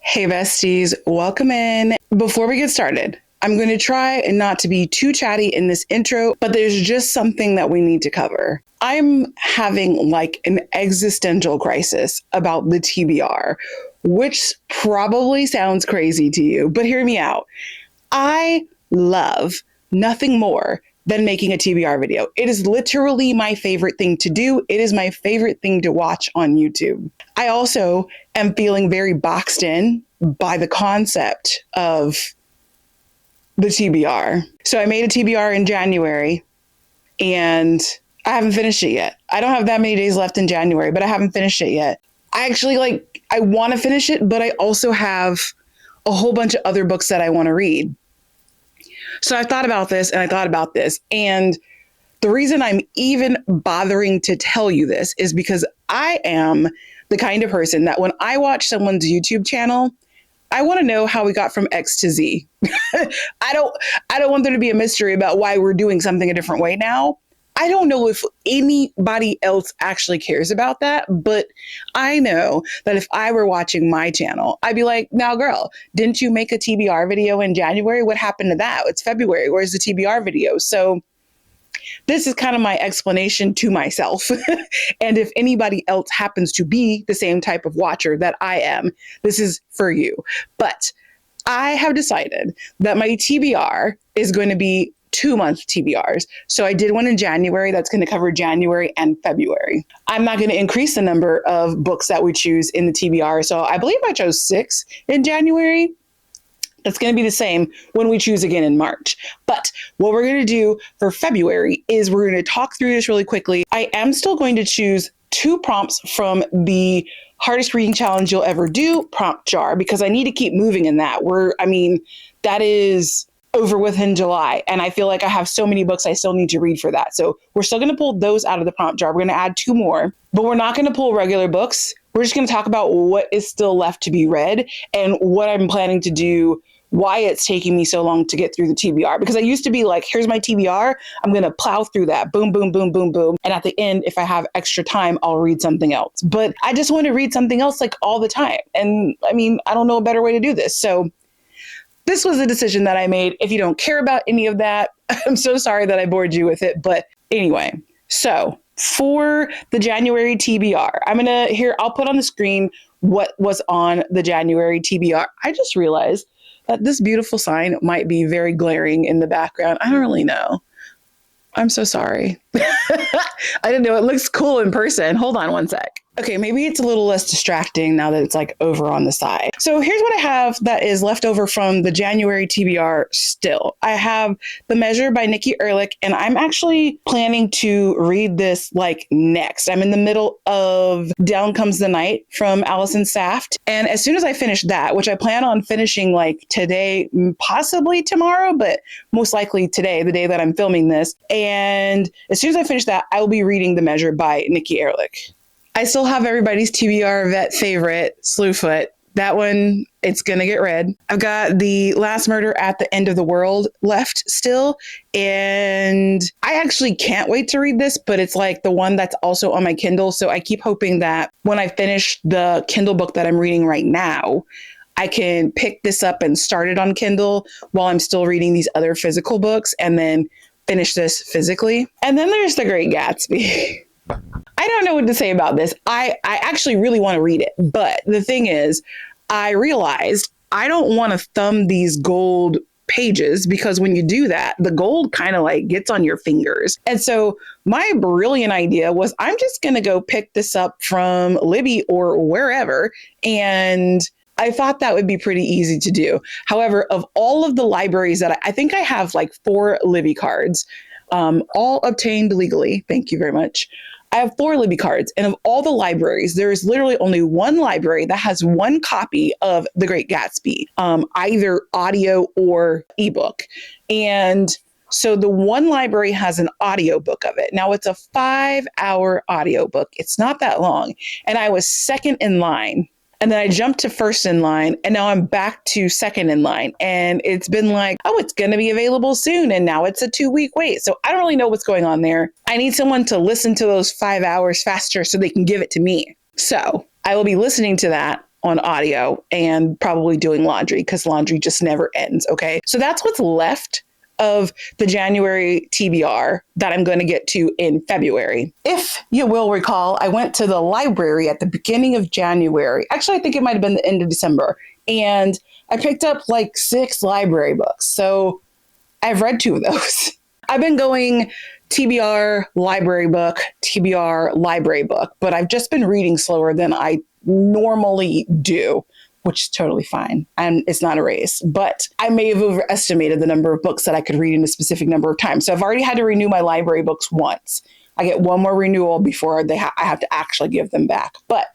Hey besties, welcome in. Before we get started, I'm going to try not to be too chatty in this intro, but there's just something that we need to cover. I'm having like an existential crisis about the TBR, which probably sounds crazy to you, but hear me out. I love nothing more than making a TBR video. It is literally my favorite thing to do. It is my favorite thing to watch on YouTube. I also am feeling very boxed in by the concept of the TBR. So I made a TBR in January and I haven't finished it yet. I don't have that many days left in January, but I haven't finished it yet. I want to finish it, but I also have a whole bunch of other books that I want to read. So I thought about this and I thought about this. And the reason I'm even bothering to tell you this is because I am the kind of person that when I watch someone's YouTube channel, I want to know how we got from X to Z. I don't want there to be a mystery about why we're doing something a different way now. I don't know if anybody else actually cares about that, but I know that if I were watching my channel, I'd be like, now girl, didn't you make a TBR video in January? What happened to that? It's February. Where's the TBR video? So this is kind of my explanation to myself. And if anybody else happens to be the same type of watcher that I am, this is for you. But I have decided that my TBR is going to be 2-month TBRs. So I did one in January that's going to cover January and February. I'm not going to increase the number of books that we choose in the TBR. So I believe I chose 6 in January. That's going to be the same when we choose again in March. But what we're going to do for February is we're going to talk through this really quickly. I am still going to choose 2 prompts from the hardest reading challenge you'll ever do prompt jar because I need to keep moving in that. That is over within July. And I feel like I have so many books I still need to read for that. So we're still going to pull those out of the prompt jar. We're going to add 2 more, but we're not going to pull regular books. We're just going to talk about what is still left to be read and what I'm planning to do, why it's taking me so long to get through the TBR. Because I used to be like, here's my TBR. I'm going to plow through that. Boom, boom, boom, boom, boom. And at the end, if I have extra time, I'll read something else. But I just want to read something else like all the time. And I don't know a better way to do this. So this was a decision that I made. If you don't care about any of that, I'm so sorry that I bored you with it. But anyway, so for the January TBR, I'll put on the screen what was on the January TBR. I just realized that this beautiful sign might be very glaring in the background. I don't really know. I'm so sorry. I didn't know. It looks cool in person. Hold on one sec. Okay, maybe it's a little less distracting now that it's like over on the side. So here's what I have that is left over from the January TBR still. I have The Measure by Nikki Ehrlich, and I'm actually planning to read this like next. I'm in the middle of Down Comes the Night from Allison Saft. And as soon as I finish that, which I plan on finishing like today, possibly tomorrow, but most likely today, the day that I'm filming this. And as soon as I finish that, I will be reading The Measure by Nikki Ehrlich. I still have everybody's TBR vet favorite, Slewfoot. That one, it's going to get read. I've got The Last Murder at the End of the World left still. And I actually can't wait to read this, but it's like the one that's also on my Kindle. So I keep hoping that when I finish the Kindle book that I'm reading right now, I can pick this up and start it on Kindle while I'm still reading these other physical books and then finish this physically. And then there's The Great Gatsby. I don't know what to say about this. I actually really want to read it. But the thing is, I realized I don't want to thumb these gold pages because when you do that, the gold kind of like gets on your fingers. And so my brilliant idea was I'm just going to go pick this up from Libby or wherever. And I thought that would be pretty easy to do. However, of all of the libraries that I think I have like 4 Libby cards, all obtained legally. Thank you very much. I have 4 Libby cards, and of all the libraries, there is literally only one library that has 1 copy of The Great Gatsby, either audio or ebook. And so the one library has an audiobook of it. Now it's a 5-hour audiobook. It's not that long. And I was second in line. And then I jumped to first in line, and now I'm back to second in line. And it's been like, oh, it's going to be available soon. And now it's a 2-week wait. So I don't really know what's going on there. I need someone to listen to those 5 hours faster so they can give it to me. So I will be listening to that on audio and probably doing laundry because laundry just never ends. Okay. So that's what's left of the January TBR that I'm going to get to in February. If you will recall, I went to the library at the beginning of January. Actually, I think it might have been the end of December. And I picked up like 6 library books. So I've read 2 of those. I've been going TBR library book, TBR library book, but I've just been reading slower than I normally do, which is totally fine. And it's not a race, but I may have overestimated the number of books that I could read in a specific number of times. So I've already had to renew my library books once. I get one more renewal before I have to actually give them back. But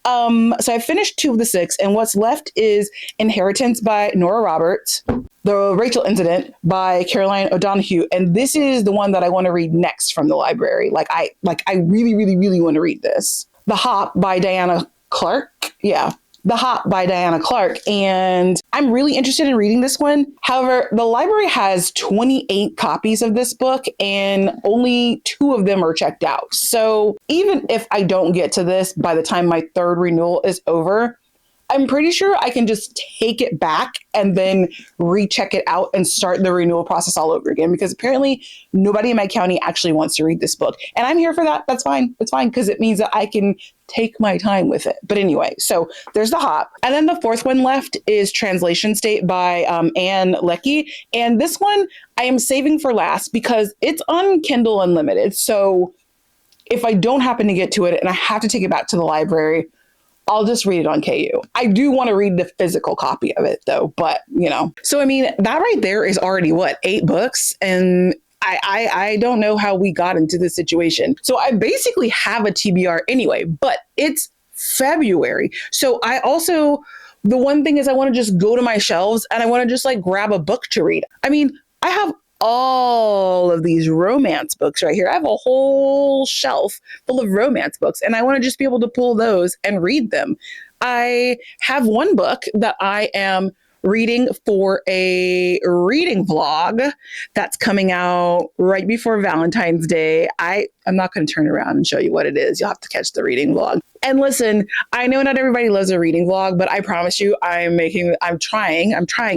so I finished 2 of the 6, and what's left is Inheritance by Nora Roberts, The Rachel Incident by Caroline O'Donoghue, and this is the one that I want to read next from the library. I really, really, really want to read this. The Hop by Diana Clark. Yeah. The Hop by Diana Clark. And I'm really interested in reading this one. However, the library has 28 copies of this book and only 2 of them are checked out. So even if I don't get to this by the time my 3rd renewal is over, I'm pretty sure I can just take it back and then recheck it out and start the renewal process all over again, because apparently nobody in my county actually wants to read this book. And I'm here for that. That's fine. It's fine because it means that I can take my time with it. But anyway, so there's The Hop. And then the 4th one left is Translation State by Anne Leckie. And this one I am saving for last because it's on Kindle Unlimited. So if I don't happen to get to it and I have to take it back to the library, I'll just read it on KU. I do want to read the physical copy of it though, but So I mean, that right there is already 8 books, and I don't know how we got into this situation. So I basically have a TBR anyway, but it's February. So the one thing is I want to just go to my shelves and I want to just grab a book to read. I mean, I have all of these romance books right here. I have a whole shelf full of romance books, and I want to just be able to pull those and read them. I have one book that I am reading for a reading vlog that's coming out right before Valentine's Day. I'm not going to turn around and show you what it is. You'll have to catch the reading vlog. And listen, I know not everybody loves a reading vlog, but I promise you I'm trying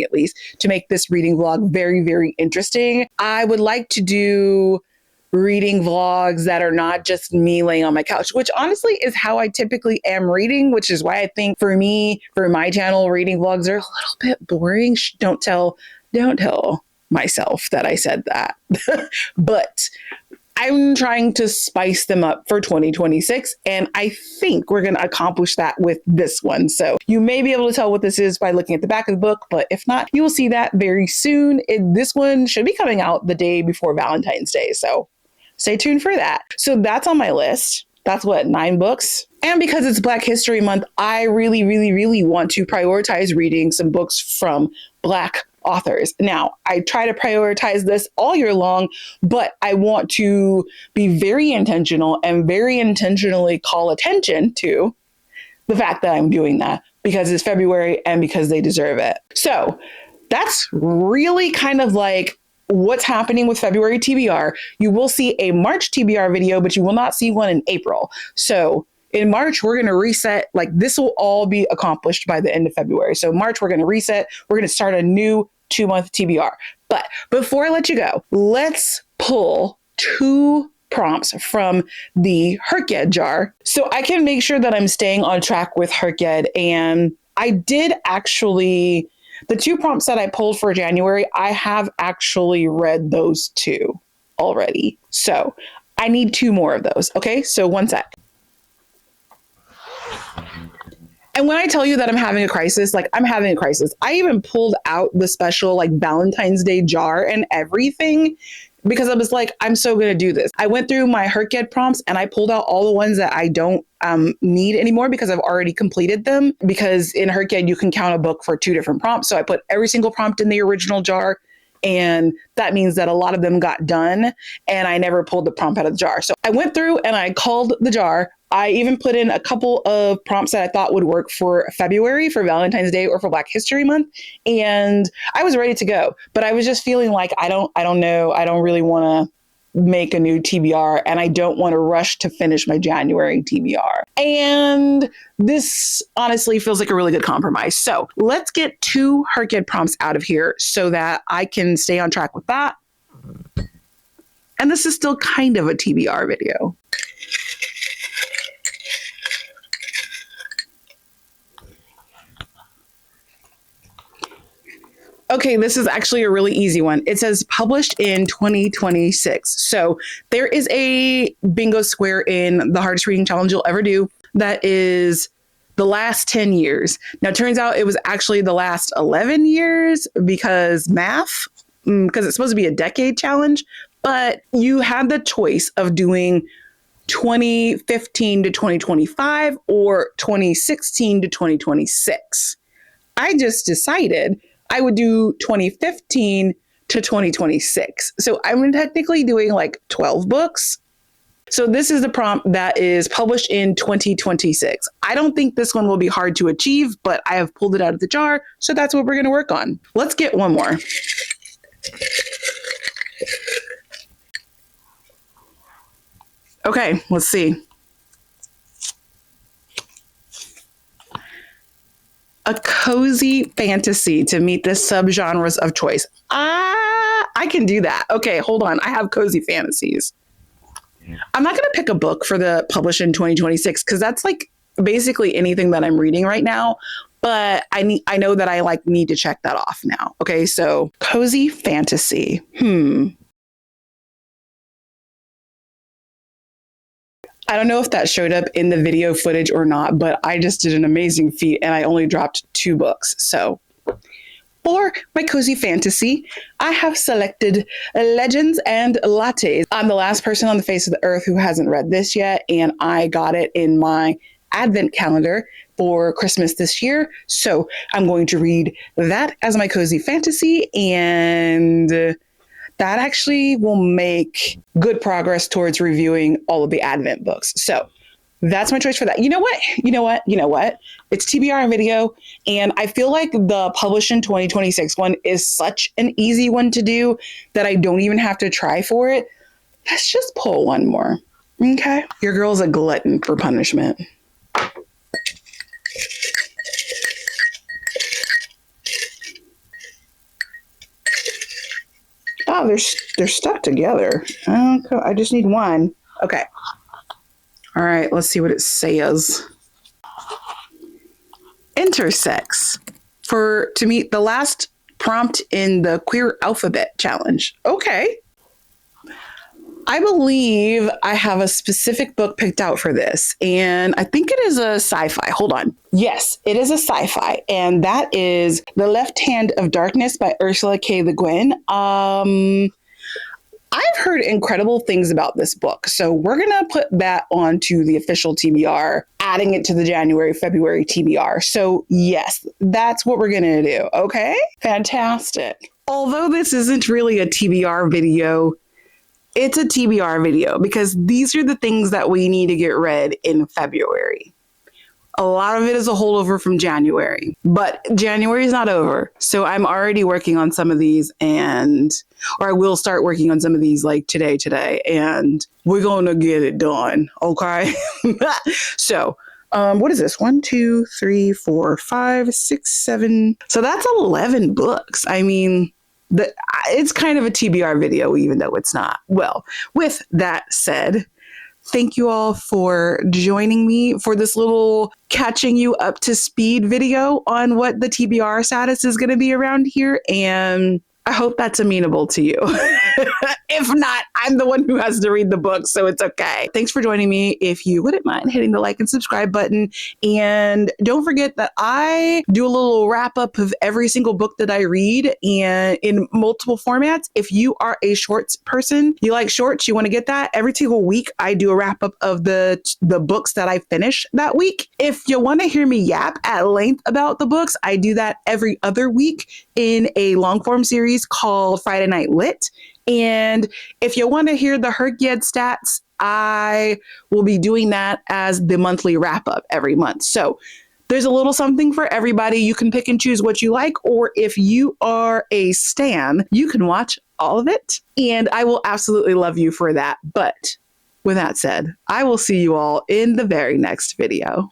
at least to make this reading vlog very, very interesting. I would like to do reading vlogs that are not just me laying on my couch, which honestly is how I typically am reading, which is why I think for my channel, reading vlogs are a little bit boring. Don't tell myself that I said that. But I'm trying to spice them up for 2026, and I think we're going to accomplish that with this one. So you may be able to tell what this is by looking at the back of the book, but if not, you will see that very soon. This one should be coming out the day before Valentine's Day, so stay tuned for that. So that's on my list. That's 9 books. And because it's Black History Month, I really, really, really want to prioritize reading some books from Black authors. Now, I try to prioritize this all year long, but I want to be very intentional and very intentionally call attention to the fact that I'm doing that because it's February and because they deserve it. So that's really kind of what's happening with February TBR. You will see a March TBR video, but you will not see one in April. So in March, we're going to reset. This will all be accomplished by the end of February. So March, we're going to reset. We're going to start a new 2-month TBR. But before I let you go, let's pull 2 prompts from the Herkyed jar so I can make sure that I'm staying on track with Herkyed. And I did actually, the 2 prompts that I pulled for January, I have actually read those 2 already. So I need 2 more of those. Okay, so one sec. And when I tell you that I'm having a crisis, I'm having a crisis. I even pulled out the special Valentine's Day jar and everything because I was I'm so going to do this. I went through my Herkyed prompts and I pulled out all the ones that I don't need anymore because I've already completed them. Because in Herkyed, you can count a book for 2 different prompts. So I put every single prompt in the original jar. And that means that a lot of them got done and I never pulled the prompt out of the jar. So I went through and I culled the jar. I even put in a couple of prompts that I thought would work for February, for Valentine's Day, or for Black History Month. And I was ready to go, but I was just feeling I don't know. I don't really want to make a new TBR and I don't want to rush to finish my January TBR. And this honestly feels like a really good compromise. So let's get 2 Herkid prompts out of here so that I can stay on track with that. And this is still kind of a TBR video. Okay, this is actually a really easy one. It says published in 2026. So there is a bingo square in the hardest reading challenge you'll ever do that is the last 10 years. Now, it turns out it was actually the last 11 years because math, because it's supposed to be a decade challenge, but you had the choice of doing 2015 to 2025 or 2016 to 2026. I just decided I would do 2015 to 2026. So I'm technically doing like 12 books. So this is the prompt that is published in 2026. I don't think this one will be hard to achieve, but I have pulled it out of the jar. So that's what we're going to work on. Let's get one more. Okay, let's see. A cozy fantasy to meet the subgenres of choice. I can do that. Okay, hold on. I have cozy fantasies. I'm not going to pick a book for the publish in 2026 because that's like basically anything that I'm reading right now. But I know that I like need to check that off now. Okay, so cozy fantasy. I don't know if that showed up in the video footage or not, but I just did an amazing feat and I only dropped 2 books. So for my cozy fantasy, I have selected Legends and Lattes. I'm the last person on the face of the earth who hasn't read this yet, and I got it in my advent calendar for Christmas this year. So I'm going to read that as my cozy fantasy, and that actually will make good progress towards reviewing all of the Advent books. So that's my choice for that. You know what? It's TBR video. And I feel like the publish in 2026 one is such an easy one to do that I don't even have to try for it. Let's just pull one more. Okay. Your girl's a glutton for punishment. Oh, they're stuck together. Okay, I just need one. Okay. All right, let's see what it says. Intersex to meet the last prompt in the queer alphabet challenge. Okay. I believe I have a specific book picked out for this, and I think it is a sci-fi. Hold on. Yes, it is a sci-fi, and that is The Left Hand of Darkness by Ursula K. Le Guin. I've heard incredible things about this book, so we're going to put that onto the official TBR, adding it to the January, February TBR. So yes, that's what we're going to do. Okay? Fantastic. Although this isn't really a TBR video, it's a TBR video because these are the things that we need to get read in February. A lot of it is a holdover from January, but January is not over. So I'm already working on some of these or I will start working on some of these like today, and we're going to get it done. Okay. So, what is this? 1, 2, 3, 4, 5, 6, 7. So that's 11 books. I mean, it's kind of a TBR video, even though it's not. Well, with that said, thank you all for joining me for this little catching you up to speed video on what the TBR status is going to be around here. And I hope that's amenable to you. If not, I'm the one who has to read the book, so it's okay. Thanks for joining me. If you wouldn't mind hitting the like and subscribe button. And don't forget that I do a little wrap up of every single book that I read and in multiple formats. If you are a shorts person, you like shorts, you want to get that, every single week I do a wrap up of the books that I finish that week. If you want to hear me yap at length about the books, I do that every other week in a long form series called Friday Night Lit. And if you want to hear the Herkid stats, I will be doing that as the monthly wrap up every month. So There's a little something for everybody. You can pick and choose what you like, or if you are a stan, you can watch all of it. And I will absolutely love you for that. But with that said, I will see you all in the very next video.